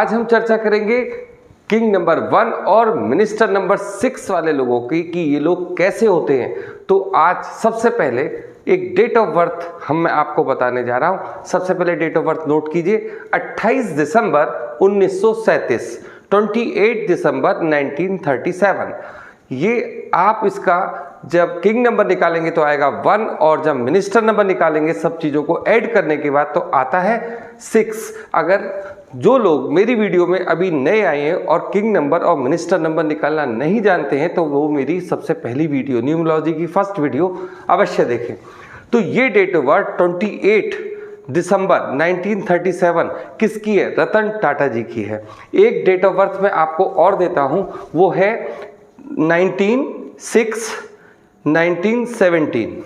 आज हम चर्चा करेंगे किंग नंबर 1 और मिनिस्टर नंबर 6 वाले लोगों की कि ये लोग कैसे होते हैं। तो आज सबसे पहले एक डेट ऑफ बर्थ मैं आपको बताने जा रहा हूं। सबसे पहले डेट ऑफ बर्थ नोट कीजिए, 28 दिसंबर 1937, 28 दिसंबर 1937। ये आप इसका जब किंग नंबर निकालेंगे तो आएगा 1 और जब मिनिस्टर नंबर निकालेंगे सब चीज़ों को ऐड करने के बाद तो आता है 6। अगर जो लोग मेरी वीडियो में अभी नए आए हैं और किंग नंबर और मिनिस्टर नंबर निकालना नहीं जानते हैं तो वो मेरी सबसे पहली वीडियो न्यूमरोलॉजी की फर्स्ट वीडियो अवश्य देखें। तो ये डेट ऑफ बर्थ 28 दिसंबर 1937 किसकी है? रतन टाटा जी की है। एक डेट ऑफ बर्थ मैं आपको और देता हूं, वो है 1917।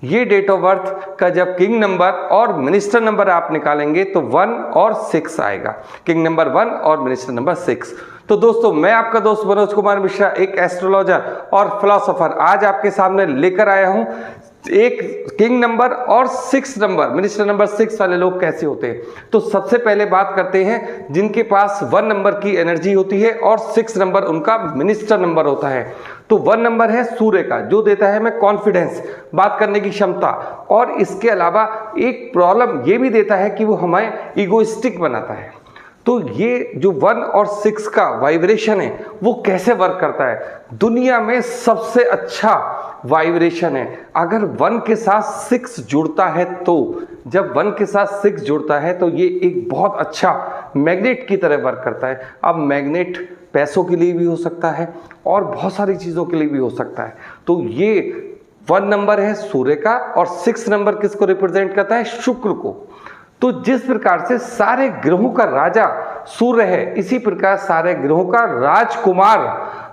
ये डेट ऑफ बर्थ का जब किंग नंबर और मिनिस्टर नंबर आप निकालेंगे तो 1 और 6 आएगा। किंग नंबर 1 और मिनिस्टर नंबर 6। तो दोस्तों, मैं आपका दोस्त मनोज कुमार मिश्रा, एक एस्ट्रोलॉजर और फिलोसोफर, आज आपके सामने लेकर आया हूं एक किंग नंबर और 6 नंबर, मिनिस्टर नंबर 6 वाले लोग कैसे होते हैं। तो सबसे पहले बात करते हैं जिनके पास 1 नंबर की एनर्जी होती है और 6 नंबर उनका मिनिस्टर नंबर होता है। तो 1 नंबर है सूर्य का, जो देता है हमें कॉन्फिडेंस, बात करने की क्षमता, और इसके अलावा एक प्रॉब्लम ये भी देता है कि वो हमें इगोइस्टिक बनाता है। तो ये जो 1 और 6 का वाइब्रेशन है वो कैसे वर्क करता है? दुनिया में सबसे अच्छा वाइब्रेशन है। अगर 1 के साथ 6 जुड़ता है तो जब 1 के साथ 6 जुड़ता है तो ये एक बहुत अच्छा मैग्नेट की तरह वर्क करता है। अब मैग्नेट पैसों के लिए भी हो सकता है और बहुत सारी चीज़ों के लिए भी हो सकता है। तो ये 1 नंबर है सूर्य का और 6 नंबर किसको रिप्रेजेंट करता है? शुक्र को। तो जिस प्रकार से सारे ग्रहों का राजा सूर्य है, इसी प्रकार सारे ग्रहों का राजकुमार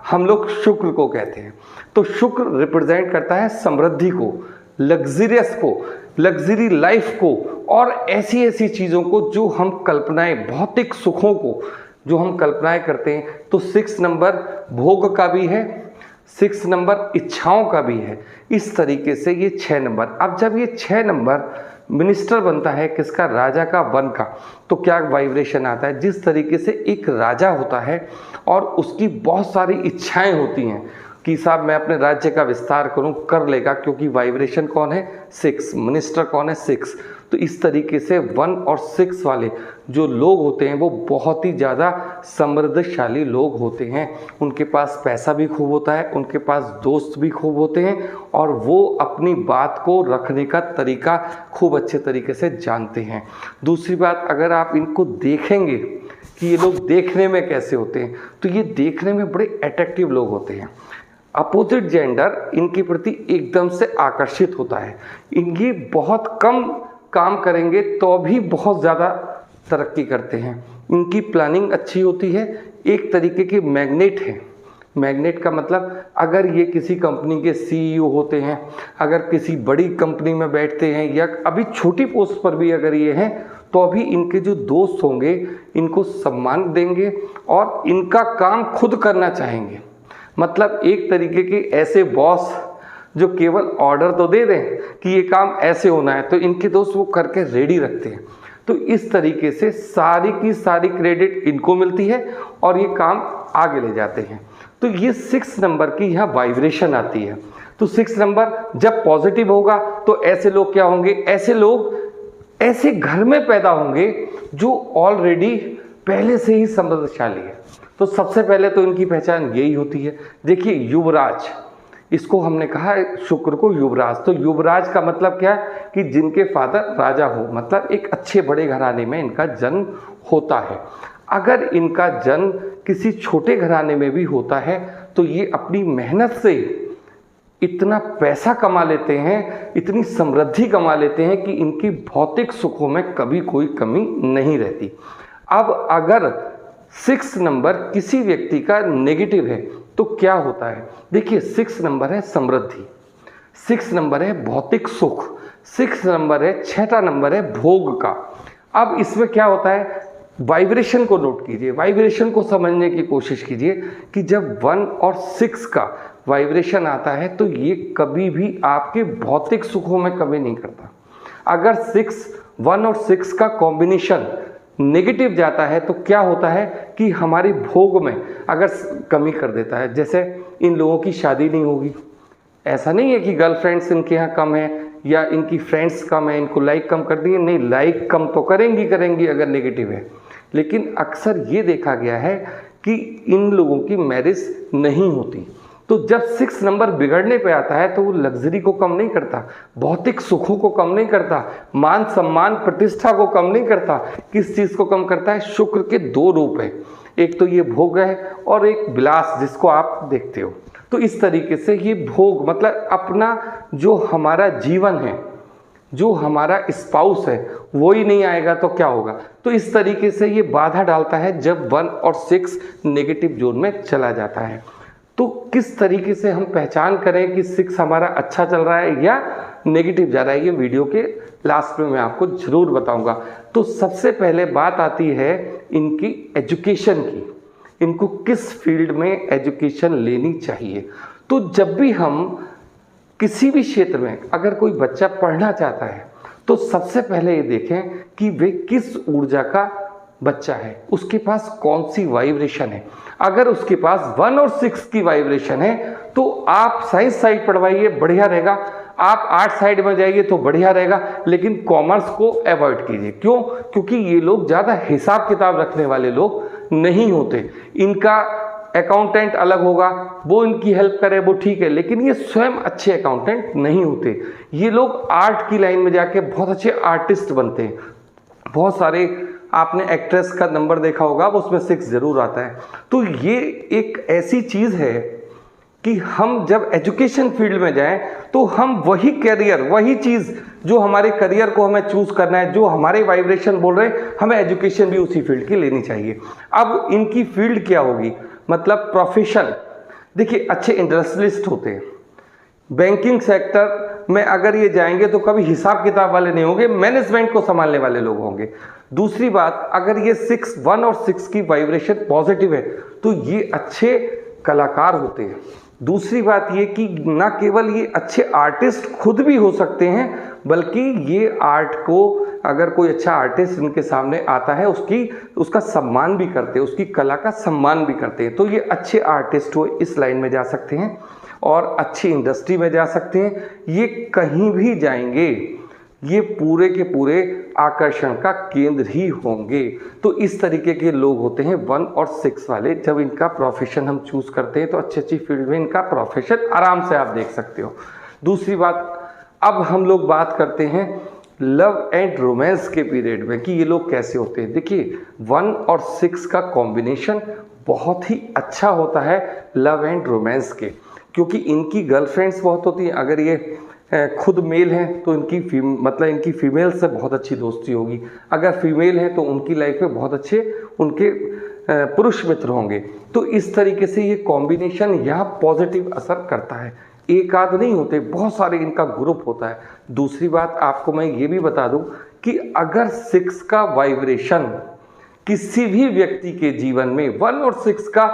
हम लोग शुक्र को कहते हैं। तो शुक्र रिप्रेजेंट करता है समृद्धि को, लग्जरियस को, लग्जरी लाइफ को और ऐसी ऐसी चीज़ों को जो हम कल्पनाएं, भौतिक सुखों को जो हम कल्पनाएं करते हैं। तो 6 नंबर भोग का भी है, 6 नंबर इच्छाओं का भी है। इस तरीके से ये 6 नंबर, अब जब ये 6 नंबर मिनिस्टर बनता है किसका? राजा का, 1 का, तो क्या वाइब्रेशन आता है? जिस तरीके से एक राजा होता है और उसकी बहुत सारी इच्छाएं होती हैं कि साहब मैं अपने राज्य का विस्तार करूं, कर लेगा, क्योंकि वाइब्रेशन कौन है? 6, मिनिस्टर कौन है? 6। तो इस तरीके से 1 और 6 वाले जो लोग होते हैं वो बहुत ही ज़्यादा समृद्धशाली लोग होते हैं। उनके पास पैसा भी खूब होता है, उनके पास दोस्त भी खूब होते हैं और वो अपनी बात को रखने का तरीका खूब अच्छे तरीके से जानते हैं। दूसरी बात, अगर आप इनको देखेंगे कि ये लोग देखने में कैसे होते हैं, तो ये देखने में बड़े अट्रैक्टिव लोग होते हैं। अपोजिट जेंडर इनके प्रति एकदम से आकर्षित होता है। इनकी बहुत कम काम करेंगे तो भी बहुत ज़्यादा तरक्की करते हैं। इनकी प्लानिंग अच्छी होती है, एक तरीके के मैग्नेट हैं। मैग्नेट का मतलब, अगर ये किसी कंपनी के CEO होते हैं, अगर किसी बड़ी कंपनी में बैठते हैं या अभी छोटी पोस्ट पर भी अगर ये हैं, तो अभी इनके जो दोस्त होंगे इनको सम्मान देंगे और इनका काम खुद करना चाहेंगे। मतलब एक तरीके के ऐसे बॉस जो केवल ऑर्डर तो दे दें कि ये काम ऐसे होना है, तो इनके दोस्त वो करके रेडी रखते हैं। तो इस तरीके से सारी की सारी क्रेडिट इनको मिलती है और ये काम आगे ले जाते हैं। तो ये 6 नंबर की यहाँ वाइब्रेशन आती है। तो 6 नंबर जब पॉजिटिव होगा तो ऐसे लोग क्या होंगे? ऐसे लोग ऐसे घर में पैदा होंगे जो ऑलरेडी पहले से ही समृद्धशाली है। तो सबसे पहले तो इनकी पहचान यही होती है। देखिए, युवराज, इसको हमने कहा शुक्र को युवराज। तो युवराज का मतलब क्या है? कि जिनके फादर राजा हो, मतलब एक अच्छे बड़े घराने में इनका जन्म होता है। अगर इनका जन्म किसी छोटे घराने में भी होता है तो ये अपनी मेहनत से इतना पैसा कमा लेते हैं, इतनी समृद्धि कमा लेते हैं कि इनकी भौतिक सुखों में कभी कोई कमी नहीं रहती। अब अगर 6 नंबर किसी व्यक्ति का नेगेटिव है तो क्या होता है? देखिए, 6 नंबर है समृद्धि, 6 नंबर है भौतिक सुख, 6 नंबर है, 6वां नंबर है भोग का। अब इसमें क्या होता है? वाइब्रेशन को नोट कीजिए, वाइब्रेशन को समझने की कोशिश कीजिए कि जब 1 और 6 का वाइब्रेशन आता है तो ये कभी भी आपके भौतिक सुखों में कमी नहीं करता। अगर 1 और 6 का कॉम्बिनेशन नेगेटिव जाता है तो क्या होता है कि हमारी भोग में अगर कमी कर देता है। जैसे इन लोगों की शादी नहीं होगी, ऐसा नहीं है कि गर्लफ्रेंड्स इनके यहाँ कम है या इनकी फ्रेंड्स कम है, इनको लाइक कम कर दिए, नहीं, लाइक कम तो करेंगी अगर नेगेटिव है। लेकिन अक्सर ये देखा गया है कि इन लोगों की मैरिज नहीं होती। तो जब 6 नंबर बिगड़ने पे आता है तो वो लग्जरी को कम नहीं करता, भौतिक सुखों को कम नहीं करता, मान सम्मान प्रतिष्ठा को कम नहीं करता। किस चीज़ को कम करता है? शुक्र के 2 रूप है, एक तो ये भोग है और एक विलास जिसको आप देखते हो। तो इस तरीके से ये भोग मतलब अपना जो हमारा जीवन है, जो हमारा स्पाउस है वो ही नहीं आएगा तो क्या होगा। तो इस तरीके से ये बाधा डालता है जब 1 और 6 नेगेटिव जोन में चला जाता है। तो किस तरीके से हम पहचान करें कि 6 हमारा अच्छा चल रहा है या नेगेटिव जा रहा है, ये वीडियो के लास्ट में मैं आपको ज़रूर बताऊंगा। तो सबसे पहले बात आती है इनकी एजुकेशन की, इनको किस फील्ड में एजुकेशन लेनी चाहिए। तो जब भी हम किसी भी क्षेत्र में अगर कोई बच्चा पढ़ना चाहता है तो सबसे पहले ये देखें कि वे किस ऊर्जा का बच्चा है, उसके पास कौन सी वाइब्रेशन है। अगर उसके पास 1 और 6 की वाइब्रेशन है तो आप साइंस साइड पढ़वाइए, बढ़िया रहेगा। आप आर्ट साइड में जाइए तो बढ़िया रहेगा, लेकिन कॉमर्स को अवॉइड कीजिए। क्यों? क्योंकि ये लोग ज़्यादा हिसाब किताब रखने वाले लोग नहीं होते। इनका अकाउंटेंट अलग होगा, वो इनकी हेल्प करे वो ठीक है, लेकिन ये स्वयं अच्छे अकाउंटेंट नहीं होते। ये लोग आर्ट की लाइन में जाके बहुत अच्छे आर्टिस्ट बनते हैं। बहुत सारे आपने एक्ट्रेस का नंबर देखा होगा, वो उसमें 6 जरूर आता है। तो ये एक ऐसी चीज़ है कि हम जब एजुकेशन फील्ड में जाएं तो हम वही कैरियर, वही चीज़ जो हमारे करियर को हमें चूज करना है, जो हमारे वाइब्रेशन बोल रहे हैं, हमें एजुकेशन भी उसी फील्ड की लेनी चाहिए। अब इनकी फील्ड क्या होगी, मतलब प्रोफेशन। देखिए, अच्छे इंडस्ट्रियलिस्ट होते हैं, बैंकिंग सेक्टर में अगर ये जाएंगे तो कभी हिसाब किताब वाले नहीं होंगे, मैनेजमेंट को संभालने वाले लोग होंगे। दूसरी बात, अगर ये 1 और 6 की वाइब्रेशन पॉजिटिव है तो ये अच्छे कलाकार होते हैं। दूसरी बात ये कि ना केवल ये अच्छे आर्टिस्ट खुद भी हो सकते हैं, बल्कि ये आर्ट को, अगर कोई अच्छा आर्टिस्ट इनके सामने आता है उसका सम्मान भी करते हैं, उसकी कला का सम्मान भी करते हैं। तो ये अच्छे आर्टिस्ट हो, इस लाइन में जा सकते हैं और अच्छी इंडस्ट्री में जा सकते हैं। ये कहीं भी जाएंगे ये पूरे के पूरे आकर्षण का केंद्र ही होंगे। तो इस तरीके के लोग होते हैं 1 और 6 वाले। जब इनका प्रोफेशन हम चूज करते हैं तो अच्छी फील्ड में इनका प्रोफेशन आराम से आप देख सकते हो। दूसरी बात, अब हम लोग बात करते हैं लव एंड रोमांस के पीरियड में कि ये लोग कैसे होते हैं। देखिए, 1 और 6 का कॉम्बिनेशन बहुत ही अच्छा होता है लव एंड रोमांस के, क्योंकि इनकी गर्लफ्रेंड्स बहुत होती हैं। अगर ये खुद मेल हैं तो इनकी फीमेल से बहुत अच्छी दोस्ती होगी। अगर फीमेल है तो उनकी लाइफ में बहुत अच्छे उनके पुरुष मित्र होंगे। तो इस तरीके से ये कॉम्बिनेशन यहाँ पॉजिटिव असर करता है। एक आध नहीं होते, बहुत सारे इनका ग्रुप होता है। दूसरी बात, आपको मैं ये भी बता दूं कि अगर 6 का वाइब्रेशन किसी भी व्यक्ति के जीवन में 1 और 6 का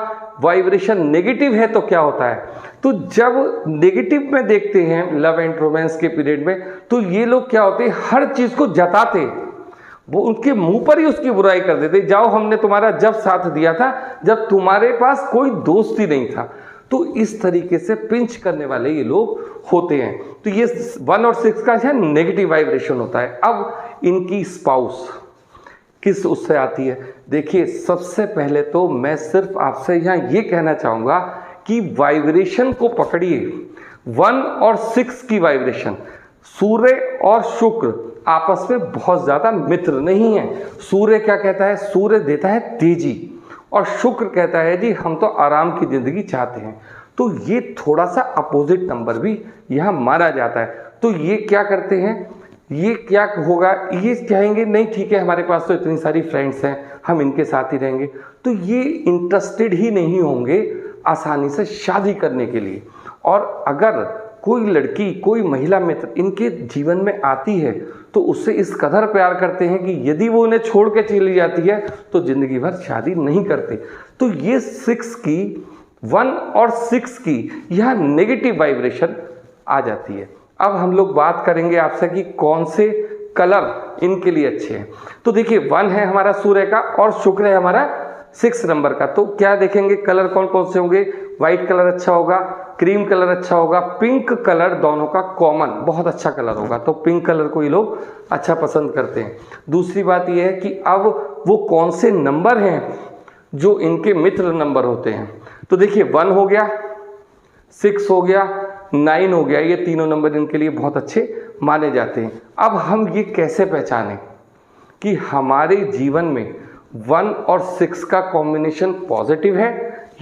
वाइब्रेशन नेगेटिव है तो क्या होता है, तो जब नेगेटिव में देखते हैं लव एंड रोमांस के पीरियड में, तो ये लोग क्या होते हैं, हर चीज को जताते, वो उनके मुंह पर ही उसकी बुराई कर देते। जाओ, हमने तुम्हारा जब साथ दिया था जब तुम्हारे पास कोई दोस्त ही नहीं था। तो इस तरीके से पिंच करने वाले ये लोग होते हैं। तो ये 1 और 6 का नेगेटिव वाइब्रेशन होता है। अब इनकी स्पाउस किस उससे आती है। देखिए, सबसे पहले तो मैं सिर्फ आपसे यहाँ ये कहना चाहूँगा कि वाइब्रेशन को पकड़िए। 1 और 6 की वाइब्रेशन, सूर्य और शुक्र आपस में बहुत ज़्यादा मित्र नहीं है। सूर्य क्या कहता है, सूर्य देता है तेजी, और शुक्र कहता है जी हम तो आराम की ज़िंदगी चाहते हैं। तो ये थोड़ा सा अपोजिट नंबर भी यहाँ माना जाता है। तो ये क्या करते हैं, ये क्या होगा, ये कहेंगे नहीं ठीक है, हमारे पास तो इतनी सारी फ्रेंड्स हैं, हम इनके साथ ही रहेंगे। तो ये इंटरेस्टेड ही नहीं होंगे आसानी से शादी करने के लिए। और अगर कोई लड़की, कोई महिला मित्र इनके जीवन में आती है तो उससे इस कदर प्यार करते हैं कि यदि वो उन्हें छोड़ के चली जाती है तो जिंदगी भर शादी नहीं करते। तो ये 1 और 6 की यह नेगेटिव वाइब्रेशन आ जाती है। अब हम लोग बात करेंगे आपसे कि कौन से कलर इनके लिए अच्छे हैं। तो देखिए 1 है हमारा सूर्य का और शुक्र है हमारा 6 नंबर का। तो क्या देखेंगे कलर कौन कौन से होंगे, व्हाइट कलर अच्छा होगा, क्रीम कलर अच्छा होगा, पिंक कलर दोनों का कॉमन बहुत अच्छा कलर होगा। तो पिंक कलर को ये लोग अच्छा पसंद करते हैं। दूसरी बात ये है कि अब वो कौन से नंबर हैं जो इनके मित्र नंबर होते हैं। तो देखिए 1 हो गया, 6 हो गया, 9 हो गया, ये तीनों नंबर इनके लिए बहुत अच्छे माने जाते हैं। अब हम ये कैसे पहचानें कि हमारे जीवन में 1 और 6 का कॉम्बिनेशन पॉजिटिव है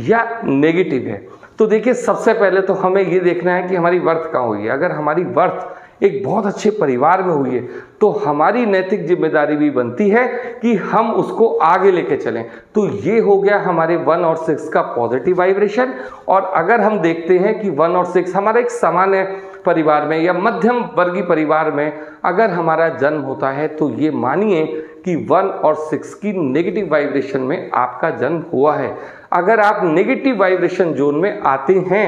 या नेगेटिव है। तो देखिए सबसे पहले तो हमें ये देखना है कि हमारी बर्थ कहाँ हुई है। अगर हमारी बर्थ एक बहुत अच्छे परिवार में हुई है तो हमारी नैतिक जिम्मेदारी भी बनती है कि हम उसको आगे लेके चलें। तो ये हो गया हमारे 1 और 6 का पॉजिटिव वाइब्रेशन। और अगर हम देखते हैं कि 1 और 6 हमारा एक सामान्य परिवार में या मध्यम वर्गीय परिवार में अगर हमारा जन्म होता है तो ये मानिए कि 1 और 6 की नेगेटिव वाइब्रेशन में आपका जन्म हुआ है। अगर आप नेगेटिव वाइब्रेशन जोन में आते हैं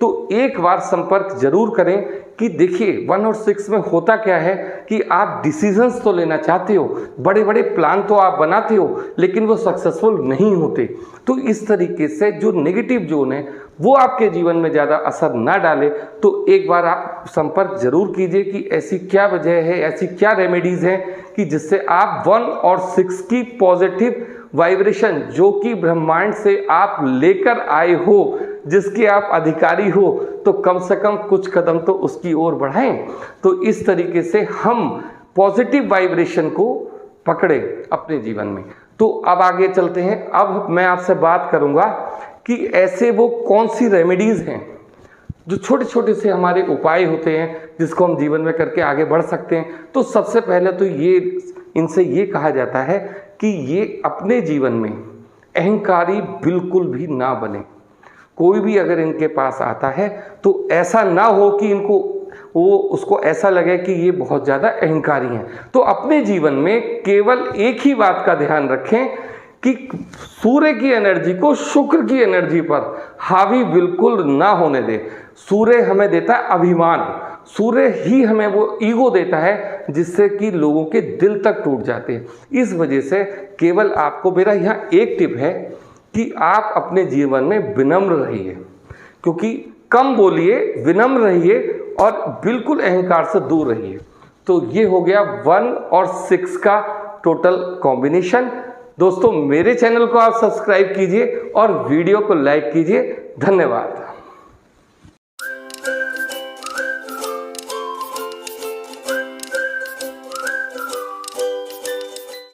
तो एक बार संपर्क जरूर करें कि देखिए 1 और 6 में होता क्या है कि आप डिसीजंस तो लेना चाहते हो, बड़े बड़े प्लान तो आप बनाते हो, लेकिन वो सक्सेसफुल नहीं होते। तो इस तरीके से जो नेगेटिव जोन है वो आपके जीवन में ज़्यादा असर ना डाले। तो एक बार आप संपर्क जरूर कीजिए कि ऐसी क्या वजह है, ऐसी क्या रेमेडीज़ हैं कि जिससे आप 1 और 6 की पॉजिटिव वाइब्रेशन जो कि ब्रह्मांड से आप लेकर आए हो, जिसके आप अधिकारी हो, तो कम से कम कुछ कदम तो उसकी ओर बढ़ाएं। तो इस तरीके से हम पॉजिटिव वाइब्रेशन को पकड़े अपने जीवन में। तो अब आगे चलते हैं। अब मैं आपसे बात करूंगा कि ऐसे वो कौन सी रेमेडीज हैं जो छोटे छोटे से हमारे उपाय होते हैं जिसको हम जीवन में करके आगे बढ़ सकते हैं। तो सबसे पहले तो ये इनसे ये कहा जाता है कि ये अपने जीवन में अहंकारी बिल्कुल भी ना बने। कोई भी अगर इनके पास आता है तो ऐसा ना हो कि उसको ऐसा लगे कि ये बहुत ज़्यादा अहंकारी हैं। तो अपने जीवन में केवल एक ही बात का ध्यान रखें कि सूर्य की एनर्जी को शुक्र की एनर्जी पर हावी बिल्कुल ना होने दे। सूर्य हमें देता है अभिमान, सूर्य ही हमें वो ईगो देता है जिससे कि लोगों के दिल तक टूट जाते हैं। इस वजह से केवल आपको मेरा यहाँ एक टिप है कि आप अपने जीवन में विनम्र रहिए, क्योंकि कम बोलिए, विनम्र रहिए और बिल्कुल अहंकार से दूर रहिए। तो ये हो गया 1 और 6 का टोटल कॉम्बिनेशन। दोस्तों मेरे चैनल को आप सब्सक्राइब कीजिए और वीडियो को लाइक कीजिए। धन्यवाद।